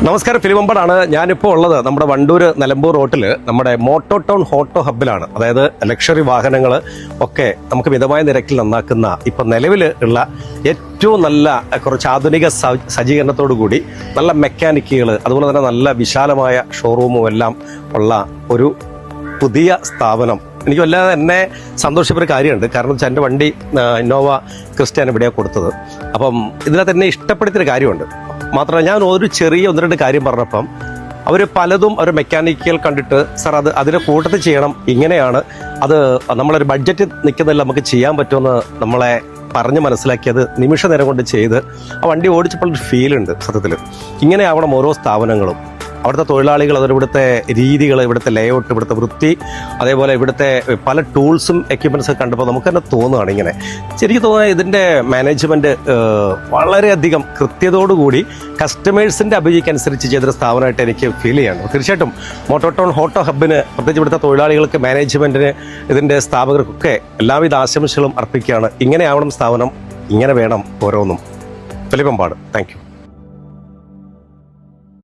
നമസ്കാരം, ഫിലിമമ്പാടാണ്. ഞാനിപ്പോൾ ഉള്ളത് നമ്മുടെ വണ്ടൂർ നിലമ്പൂർ റോട്ടിൽ നമ്മുടെ മോട്ടോ ടൗൺ ഹോട്ടോ ഹബ്ബിലാണ്. അതായത് ലക്ഷറി വാഹനങ്ങൾ ഒക്കെ നമുക്ക് മിതമായ നിരക്കിൽ നന്നാക്കുന്ന ഇപ്പം നിലവിൽ ഉള്ള ഏറ്റവും നല്ല കുറച്ച് ആധുനിക സജ്ജീകരണത്തോടു കൂടി നല്ല മെക്കാനിക്കുകൾ, അതുപോലെ തന്നെ നല്ല വിശാലമായ ഷോറൂമും എല്ലാം ഉള്ള ഒരു പുതിയ സ്ഥാപനം. എനിക്ക് വല്ലാതെ എന്നെ സന്തോഷിച്ചൊരു കാര്യമുണ്ട്. കാരണം വെച്ചാൽ എൻ്റെ വണ്ടി ഇന്നോവ ക്രിസ്റ്റയാണ് ഇവിടെയാണ് കൊടുത്തത്. അപ്പം ഇതിനകത്ത് എന്നെ ഇഷ്ടപ്പെടുത്തിയൊരു കാര്യമുണ്ട്. മാത്രമല്ല, ഞാൻ ഒരു ചെറിയ ഒന്ന് രണ്ട് കാര്യം പറഞ്ഞപ്പം അവർ പലതും ഒരു മെക്കാനിക്കൽ കണ്ടിട്ട് സാർ അതിൻ്റെ കൂട്ടത്തിൽ ചെയ്യണം, ഇങ്ങനെയാണ് അത് നമ്മളൊരു ബഡ്ജറ്റ് നിൽക്കുന്നതിൽ നമുക്ക് ചെയ്യാൻ പറ്റുമെന്ന് നമ്മളെ പറഞ്ഞ് മനസ്സിലാക്കിയത് നിമിഷ നേരം കൊണ്ട് ചെയ്ത് ആ വണ്ടി ഓടിച്ചപ്പോൾ ഒരു ഫീലുണ്ട്. സത്യത്തിൽ ഇങ്ങനെ ആവണം ഓരോ സ്ഥാപനങ്ങളും. അവിടുത്തെ തൊഴിലാളികൾ, അതുപോലെ ഇവിടുത്തെ രീതികൾ, ഇവിടുത്തെ ലേഔട്ട്, ഇവിടുത്തെ വൃത്തി, അതേപോലെ ഇവിടുത്തെ പല ടൂൾസും എക്യുപ്മെൻറ്റ്സും കണ്ടപ്പോൾ നമുക്ക് തന്നെ തോന്നുകയാണ് ഇങ്ങനെ. ശരിക്കും തോന്നുന്നത് ഇതിൻ്റെ മാനേജ്മെൻറ്റ് വളരെയധികം കൃത്യതയോടുകൂടി കസ്റ്റമേഴ്സിൻ്റെ അഭിരുചിക്കനുസരിച്ച് ചെയ്തൊരു സ്ഥാപനമായിട്ട് എനിക്ക് ഫീൽ ചെയ്യാണ്. തീർച്ചയായിട്ടും മോട്ടോ ടൗൺ ഹോട്ടോ ഹബ്ബിന്, പ്രത്യേകിച്ച് ഇവിടുത്തെ തൊഴിലാളികൾക്ക്, മാനേജ്മെൻറ്റിന്, ഇതിൻ്റെ സ്ഥാപകർക്കൊക്കെ എല്ലാവിധ ആശംസകളും അർപ്പിക്കുകയാണ്. ഇങ്ങനെ ആവണം സ്ഥാപനം, ഇങ്ങനെ വേണം ഓരോന്നും. ഫിലിമമ്പാട്. Thank U.